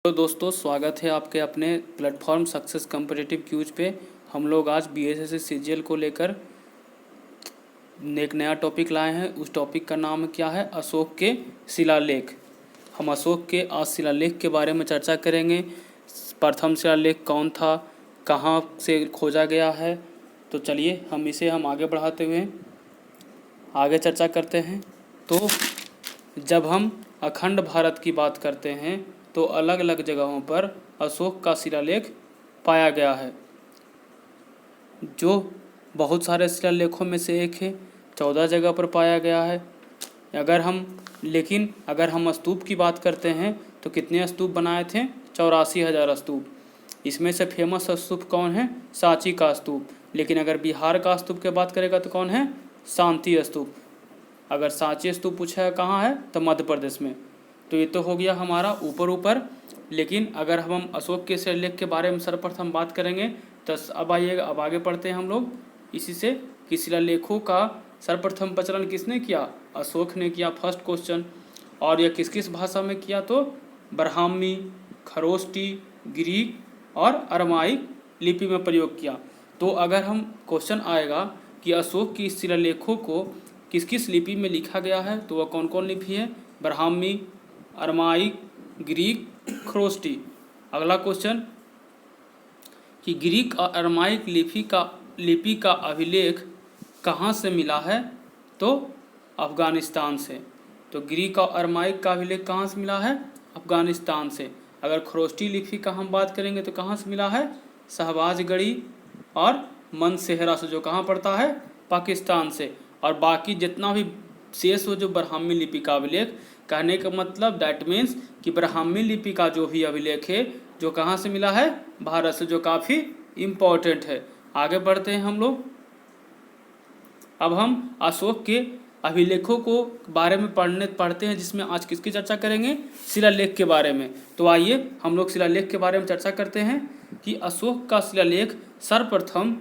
तो दोस्तों, स्वागत है आपके अपने प्लेटफॉर्म सक्सेस कम्पिटिटिव क्यूज पे। हम लोग आज बीएसएससी सीजीएल को लेकर एक नया टॉपिक लाए हैं। उस टॉपिक का नाम क्या है? अशोक के शिलालेख। हम अशोक के आज शिलालेख के बारे में चर्चा करेंगे। प्रथम शिलालेख कौन था, कहाँ से खोजा गया है। तो चलिए हम आगे बढ़ाते हुए आगे चर्चा करते हैं। तो जब हम अखंड भारत की बात करते हैं तो अलग अलग जगहों पर अशोक का शिलालेख पाया गया है, जो बहुत सारे शिलालेखों में से एक है। 14 जगह पर पाया गया है। अगर हम स्तूप की बात करते हैं तो कितने स्तूप बनाए थे? 84,000 स्तूप। इसमें से फेमस स्तूप कौन है? सांची का स्तूप। लेकिन अगर बिहार का स्तूप की बात करेगा तो कौन है? शांति स्तूप। अगर सांची स्तूप पूछा है कहाँ है तो मध्य प्रदेश में। तो ये तो हो गया हमारा ऊपर। लेकिन अगर हम अशोक के शिलालेख के बारे में सर्वप्रथम बात करेंगे तो अब आगे पढ़ते हैं हम लोग इसी से कि शिलालेखों का सर्वप्रथम प्रचलन किसने किया? अशोक ने किया, फर्स्ट क्वेश्चन। और यह किस किस भाषा में किया? तो ब्राह्मी, खरोष्टी, ग्रीक और अरमाइक लिपि में प्रयोग किया। तो अगर हम क्वेश्चन आएगा कि अशोक की शिलालेखों को किस किस लिपि में लिखा गया है तो वह कौन कौन लिपि है? Brahmi, Aramaic, Greek, Kharosthi. अगला क्वेश्चन कि ग्रीक और अरमाइक लिपि का अभिलेख कहाँ से मिला है? तो अफगानिस्तान से। तो ग्रीक और अरमाइक का अभिलेख कहाँ से मिला है? अफगानिस्तान से। अगर खरोष्टी लिपि का हम बात करेंगे तो कहाँ से मिला है? शहबाजगढ़ी और मनसेहरा से, जो कहाँ पड़ता है? पाकिस्तान से। और बाकी जितना भी शेष हो जो ब्राह्मी लिपि का अभिलेख, कहने का मतलब दैट मीन्स कि ब्राह्मी लिपि का जो भी अभिलेख है जो कहाँ से मिला है? भारत से, जो काफ़ी इम्पोर्टेंट है। आगे बढ़ते हैं हम लोग। अब हम अशोक के अभिलेखों को बारे में पढ़ते हैं, जिसमें आज किसकी चर्चा करेंगे? शिलालेख के बारे में। तो आइए हम लोग शिलालेख के बारे में चर्चा करते हैं कि अशोक का शिलालेख सर्वप्रथम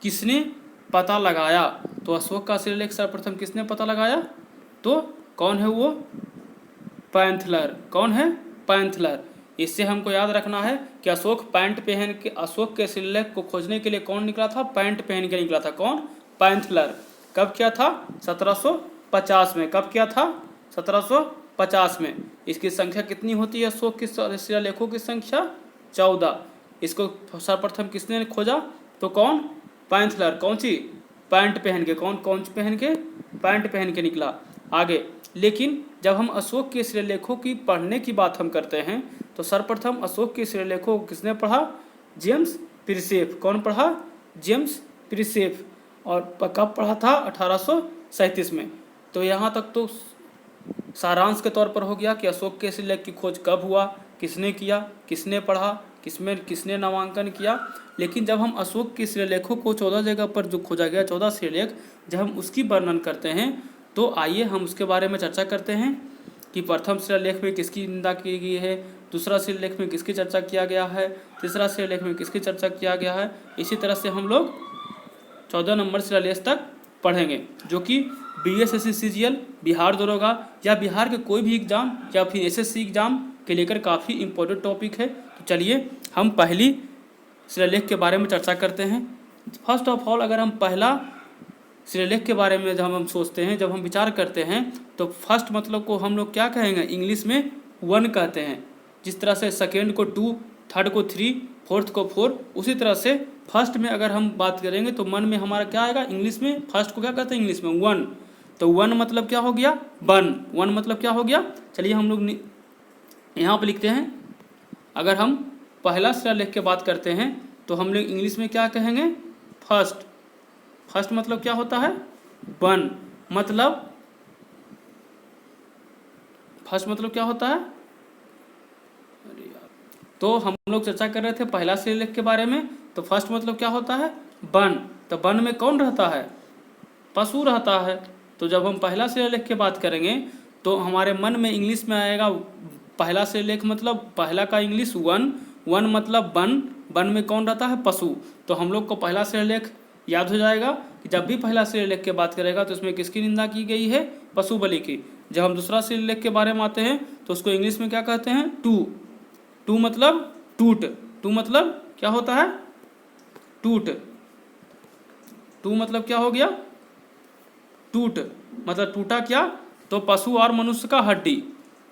किसने पता लगाया। तो अशोक का शिलालेख सर्वप्रथम किसने पता लगाया? तो कौन है वो? पैंथलर। कौन है? पैंथलर। इससे हमको याद रखना है कि अशोक के शिलालेख को खोजने के लिए कौन निकला था? पैंट पहन के निकला था। कौन? पैंथलर। कब किया था? 1750 में। कब किया था? 1750 में। इसकी संख्या कितनी होती है अशोक के शिलालेखों की संख्या? 14। इसको सर्वप्रथम किसने खोजा? तो कौन? पैंथलर। कौन सी? पैंट पहन के। कौन पहन के? पैंट पहन के निकला। आगे लेकिन जब हम अशोक के शिलालेखों की पढ़ने की बात हम करते हैं तो सर्वप्रथम अशोक के शिलालेखों को किसने पढ़ा? James Prinsep. कौन पढ़ा? James Prinsep. और कब पढ़ा था? 1837 में। तो यहाँ तक तो सारांश के तौर पर हो गया कि अशोक के शिलालेख की खोज कब हुआ, किसने किया, किसने पढ़ा, किसने नामांकन किया। लेकिन जब हम अशोक के शिलालेखों को 14 जगह पर जो खोजा गया, 14 शिलालेख, जब हम उसकी वर्णन करते हैं तो आइए हम उसके बारे में चर्चा करते हैं कि प्रथम शिलालेख में किसकी निंदा की गई है, दूसरा शिलालेख में किसकी चर्चा किया गया है, तीसरा शिलालेख में किसकी चर्चा किया गया है। इसी तरह से हम लोग 14 नंबर शिलालेख तक पढ़ेंगे, जो कि बीएसएससी सीजीएल, बिहार दरोगा या बिहार के कोई भी एग्जाम या फिर एसएससी एग्जाम के लेकर काफ़ी इंपॉर्टेंट टॉपिक है। तो चलिए हम पहली शिलालेख के बारे में चर्चा करते हैं। फर्स्ट ऑफ ऑल, अगर हम पहला शिलालेख के बारे में जब हम सोचते हैं, जब हम विचार करते हैं, तो फर्स्ट मतलब को हम लोग क्या कहेंगे? इंग्लिश में 1 कहते हैं। जिस तरह से सेकेंड को 2, थर्ड को 3, फोर्थ को 4, उसी तरह से फर्स्ट में अगर हम बात करेंगे तो मन में हमारा क्या आएगा? इंग्लिश में फर्स्ट को क्या कहते हैं? इंग्लिश में 1। तो 1 मतलब क्या हो गया? 1 मतलब क्या हो गया? चलिए हम लोग यहाँ पर लिखते हैं। अगर हम पहला शिलालेख की बात करते हैं तो हम लोग इंग्लिश में क्या कहेंगे? फर्स्ट मतलब क्या होता है? 1 मतलब फर्स्ट मतलब क्या होता है? अरे यार, तो हम लोग चर्चा कर रहे थे पहला शिलालेख के बारे में। तो फर्स्ट मतलब क्या होता है? 1। तो 1 में कौन रहता है? पशु रहता है। तो जब हम पहला शिलालेख की बात करेंगे तो हमारे मन में इंग्लिश में आएगा पहला शिलालेख मतलब पहला का इंग्लिश 1 मतलब 1 में कौन रहता है? पशु। तो हम लोग को पहला शिलालेख याद हो जाएगा कि जब भी पहला शिलालेख की बात करेगा तो उसमें किसकी निंदा की गई है? पशु बलि की। जब हम दूसरा शिलालेख के बारे में आते हैं तो उसको इंग्लिश में क्या कहते हैं? 2। टू मतलब टूट, टू मतलब क्या होता है, टूट, टू मतलब क्या हो गया, टूट, मतलब टूटा क्या, तो पशु और मनुष्य का हड्डी,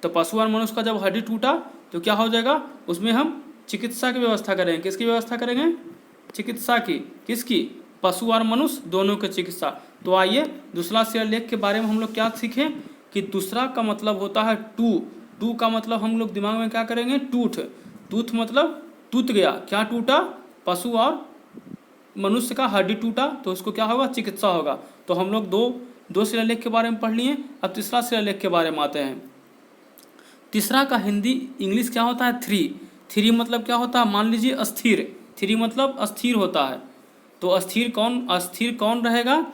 तो पशु और मनुष्य का जब हड्डी टूटा तो क्या हो जाएगा, उसमें हम चिकित्सा की व्यवस्था करेंगे। किसकी व्यवस्था करेंगे, चिकित्सा की, किसकी, पशु और मनुष्य दोनों की चिकित्सा। तो आइए दूसरा शिलालेख के बारे में हम लोग क्या सीखें कि दूसरा का मतलब होता है टू, टू का मतलब हम लोग दिमाग में क्या करेंगे, टूथ, टूथ मतलब टूट गया, क्या टूटा, पशु और मनुष्य का हड्डी टूटा, तो उसको क्या होगा, चिकित्सा होगा। तो हम लोग दो शिलालेख के बारे में पढ़ लिए। अब तीसरा शिलालेख के बारे में आते हैं। तीसरा का हिंदी इंग्लिश क्या होता है, थ्री, थ्री मतलब क्या होता है, मान लीजिए अस्थिर, थ्री मतलब अस्थिर होता है। तो अस्थिर कौन रहेगा,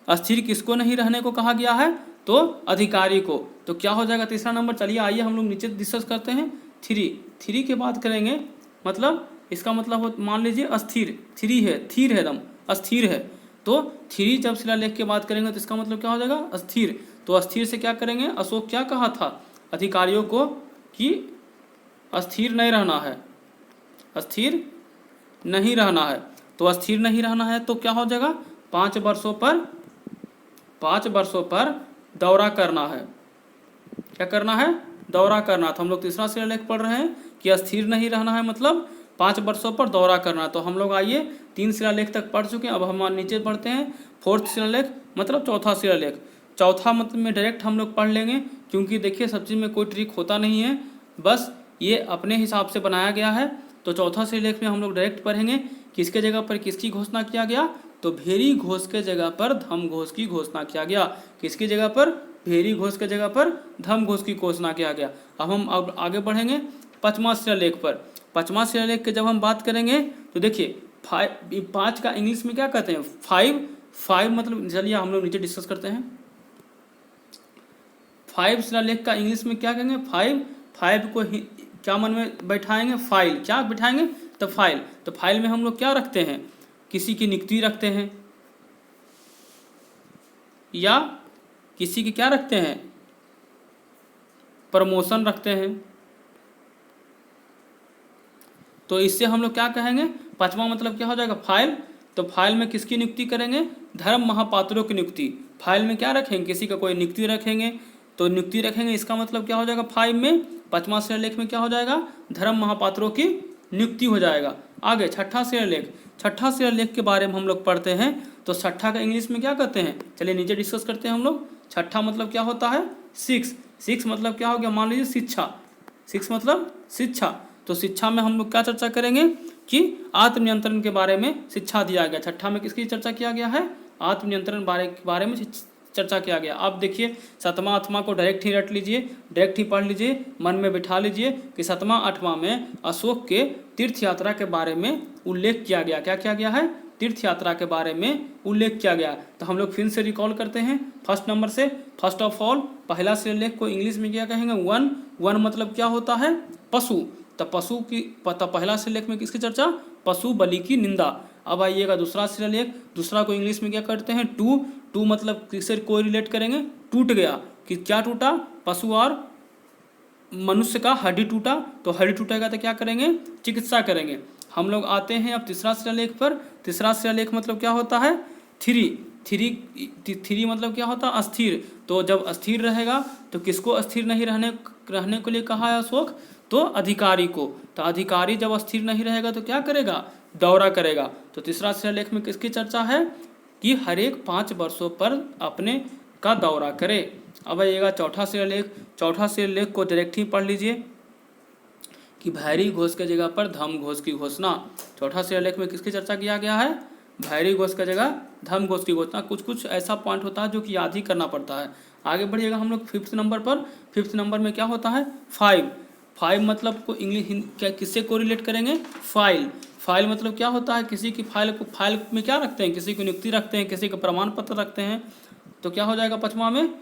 अस्थिर किसको नहीं रहने को कहा गया है, तो अधिकारी को। तो क्या हो जाएगा तीसरा नंबर, चलिए आइए हम लोग नीचे डिस्कस करते हैं। थ्री, थ्री की बात करेंगे, मतलब इसका मतलब हो, मान लीजिए अस्थिर, थ्री है, थीर है, एकदम अस्थिर है। तो थ्री जब शिलालेख की बात करेंगे तो इसका मतलब क्या हो जाएगा, अस्थिर। तो अस्थिर से क्या करेंगे, अशोक क्या कहा था अधिकारियों को कि अस्थिर नहीं रहना है, अस्थिर नहीं रहना है। तो अस्थिर नहीं रहना है तो क्या हो जाएगा, 5 वर्षों पर दौरा करना है। क्या करना है, दौरा करना। तो हम लोग तीसरा शिलालेख पढ़ रहे हैं कि अस्थिर नहीं रहना है मतलब 5 वर्षों पर दौरा करना। तो हम लोग आइए 3 शिलालेख तक पढ़ चुके हैं, अब हम नीचे पढ़ते हैं फोर्थ शिलालेख, मतलब चौथा शिलालेख। चौथा मतलब में डायरेक्ट हम लोग पढ़ लेंगे, क्योंकि देखिए सब चीज़ में कोई ट्रिक होता नहीं है, बस ये अपने हिसाब से बनाया गया है। तो चौथा शिलालेख में हम लोग डायरेक्ट पढ़ेंगे किसके जगह पर किसकी घोषणा किया गया, तो भेरी घोष के जगह पर धम घोष की घोषणा किया गया। किसकी जगह पर, भेरी घोष के जगह पर धम घोष की घोषणा किया गया। अब आगे बढ़ेंगे पांचवा शिलालेख पर। पांचवा शिलालेख के जब हम बात करेंगे तो देखिए 5 का इंग्लिश में क्या कहते हैं, 5 मतलब, चलिए हम लोग नीचे डिस्कस करते हैं। 5 शिलालेख का इंग्लिश में क्या कहेंगे, 5 को क्या मन में बैठाएंगे, फाइल, क्या बैठाएंगे, तो फाइल। तो फाइल में हम लोग क्या रखते हैं, किसी की नियुक्ति रखते हैं, या किसी की क्या रखते हैं, प्रमोशन रखते हैं। तो इससे हम लोग क्या कहेंगे, पांचवा मतलब क्या हो जाएगा, फाइल। तो फाइल में किसकी नियुक्ति करेंगे, धर्म महापात्रों की नियुक्ति। फाइल में क्या रखेंगे, किसी का कोई नियुक्ति रखेंगे, तो नियुक्ति रखेंगे, इसका मतलब क्या हो जाएगा, फाइल में पांचवा शिलालेख में क्या हो जाएगा, धर्म महापात्रों की नियुक्ति हो जाएगा। आगे छठा शिलालेख, छठा शिलालेख के बारे में हम लोग पढ़ते हैं। तो छठा का इंग्लिश में क्या कहते हैं, चलिए नीचे डिस्कस करते हैं हम लोग। छठा मतलब क्या होता है, 6 मतलब क्या हो गया, मान लीजिए शिक्षा, 6 मतलब शिक्षा। तो शिक्षा में हम लोग क्या चर्चा करेंगे कि आत्मनियंत्रण के बारे में शिक्षा दिया गया। छठा में किसकी चर्चा किया गया है, आत्मनियंत्रण बारे में चर्चा किया गया। आप देखिए 7वां 8वां को डायरेक्ट ही रट लीजिए, डायरेक्ट ही पढ़ लीजिए, मन में बिठा लीजिए कि 7वां 8वां में अशोक के तीर्थ यात्रा के बारे में उल्लेख किया गया। क्या किया गया है, तीर्थ यात्रा के बारे में उल्लेख किया गया। तो हम लोग फिर से रिकॉल करते हैं फर्स्ट नंबर से। फर्स्ट ऑफ ऑल पहला शिलालेख को इंग्लिश में क्या कहेंगे, वन मतलब क्या होता है, पशु। तो पशु की पहला शिलालेख में किसकी चर्चा, पशु बलि की निंदा। अब आइएगा दूसरा शिलालेख, दूसरा को इंग्लिश में क्या करते हैं, टू मतलब किससे कोई रिलेट करेंगे, टूट गया, कि क्या टूटा, पशु और मनुष्य का हड्डी टूटा। तो हड्डी टूटेगा तो क्या करेंगे, चिकित्सा करेंगे। हम लोग आते हैं अब तीसरा शिलालेख पर। तीसरा शिलालेख मतलब क्या होता है, थ्री मतलब क्या होता है, अस्थिर। तो जब अस्थिर रहेगा तो किसको अस्थिर नहीं रहने के लिए कहा है अशोक, तो अधिकारी को। तो अधिकारी जब अस्थिर नहीं रहेगा तो क्या करेगा, दौरा करेगा। तो तीसरा शिलालेख में किसकी चर्चा है कि हर एक 5 वर्षों पर अपने का दौरा करे। अब आइएगा चौथा शिलालेख। चौथा शिलालेख को डायरेक्ट ही पढ़ लीजिए कि भैरी घोष के जगह पर धम घोष की घोषणा। चौथा शिलालेख में किसकी चर्चा किया गया है, भैरी घोष की जगह धम घोष की घोषणा। कुछ ऐसा पॉइंट होता है जो कि याद ही करना पड़ता है। आगे बढ़िएगा हम लोग 5th नंबर पर। 5th नंबर में क्या होता है, 5 मतलब को इंग्लिश क्या किससे को रिलेट करेंगे, फाइल मतलब क्या होता है, किसी की फाइल में क्या रखते हैं, किसी को नियुक्ति रखते हैं, किसी का प्रमाण पत्र रखते हैं। तो क्या हो जाएगा पांचवा में,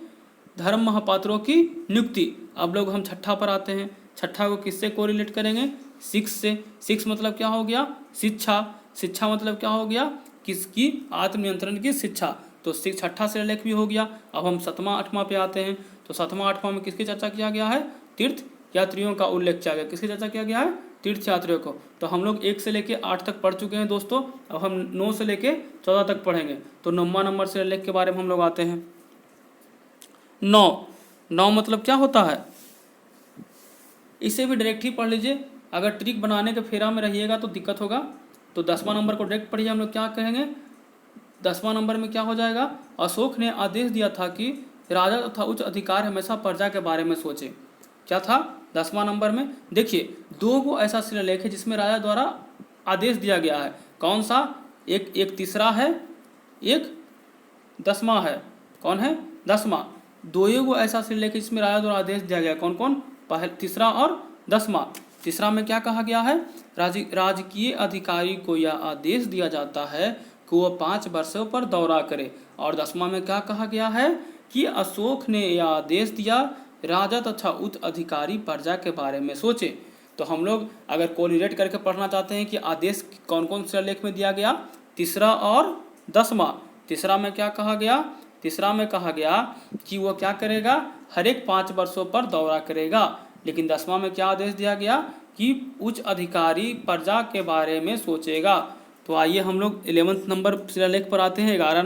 धर्म महापात्रों की नियुक्ति। अब लोग हम छठा पर आते हैं। छठा को किससे को रिलेट करेंगे, 6 से। 6 मतलब क्या हो गया, शिक्षा मतलब क्या हो गया, किसकी, आत्मनियंत्रण की शिक्षा। तो छठा शिलालेख भी हो गया। अब हम 7वां 8वां पे आते हैं। तो 7वां 8वां में किसकी चर्चा किया गया है, तीर्थ यात्रियों का उल्लेख किया गया। किसकी चर्चा किया गया है? तीर्थ यात्रियों को। तो हम लोग 1 से लेके 8 तक पढ़ चुके हैं दोस्तों। अब हम 9 से लेके 14 तक पढ़ेंगे। तो 9वां नंबर शिलालेख के बारे में हम लोग आते हैं। 9 मतलब क्या होता है? इसे भी डायरेक्ट ही पढ़ लीजिए, अगर ट्रिक बनाने के फेरा में रहिएगा तो दिक्कत होगा। तो 10वां नंबर को डायरेक्ट पढ़िए। हम लोग क्या कहेंगे? 10वां नंबर में क्या हो जाएगा? अशोक ने आदेश दिया था कि राजा तथा उच्च अधिकार हमेशा प्रजा के बारे में सोचे। क्या था 10वां नंबर में? देखिए 2 गो ऐसा शिलालेख है जिसमें राजा द्वारा आदेश दिया गया है। कौन सा? एक तीसरा है, एक 10वां है। कौन है? 10वां। 2 गो ऐसा शिलालेख है जिसमें राजा द्वारा आदेश दिया गया। कौन कौन? तीसरा और 10वां। तीसरा में क्या कहा गया है? राजकीय अधिकारी को यह आदेश दिया जाता है कि वह 5 वर्षों पर दौरा करे। और 10वां में क्या कहा गया है? कि अशोक ने यह आदेश दिया राजा तथा उच्च अधिकारी प्रजा के बारे में सोचे। तो हम लोग अगर कोरिलेट करके पढ़ना चाहते हैं कि आदेश कौन कौन से लेख में दिया गया, तीसरा और 10वां। तीसरा में क्या कहा गया? तीसरा में कहा गया कि वो क्या करेगा? हर एक 5 वर्षों पर दौरा करेगा। लेकिन 10वां में क्या आदेश दिया गया? कि उच्च अधिकारी प्रजा के बारे में सोचेगा। तो आइए हम लोग 11वां नंबर शिलालेख पर आते हैं। 11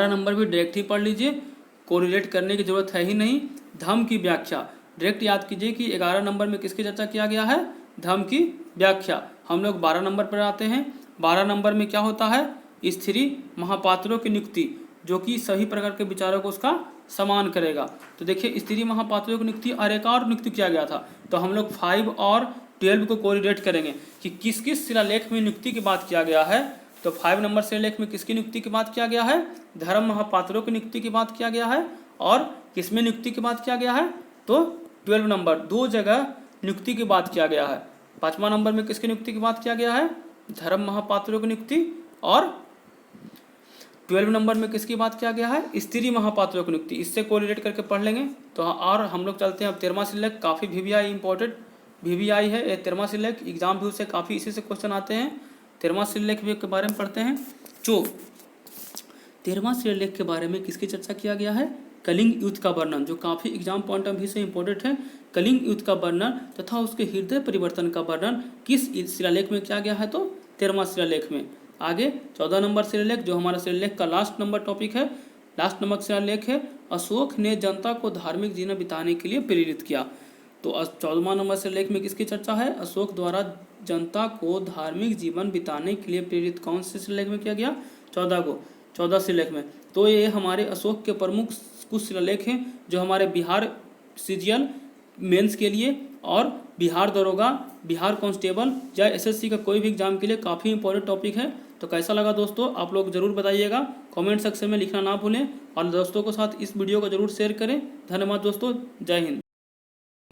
नंबर भी डायरेक्ट ही पढ़ लीजिए, कोरिलेट करने की जरूरत है ही नहीं। धम्म की व्याख्या डायरेक्ट याद कीजिए कि 11 नंबर में किसकी चर्चा किया गया है? धम्म की व्याख्या। हम लोग 12 नंबर पर आते हैं। 12 नंबर में क्या होता है? स्त्री महापात्रों की नियुक्ति, जो कि सभी प्रकार के विचारों को उसका समान करेगा। तो देखिए स्त्री महापात्रों की नियुक्ति और एक और नियुक्ति किया गया था। तो हम लोग 5 और 12 को कोरिलेट करेंगे कि किस किस शिलालेख में नियुक्ति की बात किया गया है। तो 5 नंबर शिलालेख में किसकी नियुक्ति की बात किया गया है? धर्म महापात्रों की नियुक्ति की बात किया गया है। और किसमें नियुक्ति की बात किया गया है? तो 12 नंबर 2 जगह नियुक्ति की बात किया गया है। 5वां नंबर में किसकी नियुक्ति की बात किया गया है? धर्म महापात्रों की नियुक्ति। और 12 नंबर में किसकी बात किया गया है? स्त्री महापात्रों की नियुक्ति। इससे कोरिलेट करके पढ़ लेंगे। तो और हम लोग चलते हैं अब 13वां शिलालेख। काफ़ी VVI इंपॉर्टेंट VVI है ये 13वां शिलालेख। एग्जाम भी उससे काफ़ी इसी से क्वेश्चन आते हैं। 13वां शिलालेख के बारे में पढ़ते हैं। जो 13वां शिलालेख के बारे में किसकी चर्चा किया गया है? कलिंग युद्ध का वर्णन, जो काफ़ी एग्जाम पॉइंट ऑफ व्यू से इंपॉर्टेंट है। कलिंग युद्ध का वर्णन तथा उसके हृदय परिवर्तन का वर्णन किस शिलालेख में किया गया है? तो 13वां शिलालेख में। आगे 14 नंबर शिलालेख, जो हमारा शिलालेख का लास्ट नंबर टॉपिक है, लास्ट नंबर शिलालेख है अशोक ने जनता को धार्मिक जीवन बिताने के लिए प्रेरित किया। तो 14वां नंबर शिलालेख में किसकी चर्चा है? अशोक द्वारा जनता को धार्मिक जीवन बिताने के लिए प्रेरित कौन से शिलालेख में किया गया? 14 शिलालेख में। तो ये हमारे अशोक के प्रमुख कुछ शिलालेख हैं जो हमारे बिहार सीजीएल मेंस के लिए और बिहार दरोगा, बिहार कांस्टेबल या SSC का कोई भी एग्जाम के लिए काफ़ी इंपॉर्टेंट टॉपिक है। तो कैसा लगा दोस्तों आप लोग ज़रूर बताइएगा, कमेंट सेक्शन में लिखना ना भूलें और दोस्तों के साथ इस वीडियो को ज़रूर शेयर करें। धन्यवाद दोस्तों, जय हिंद।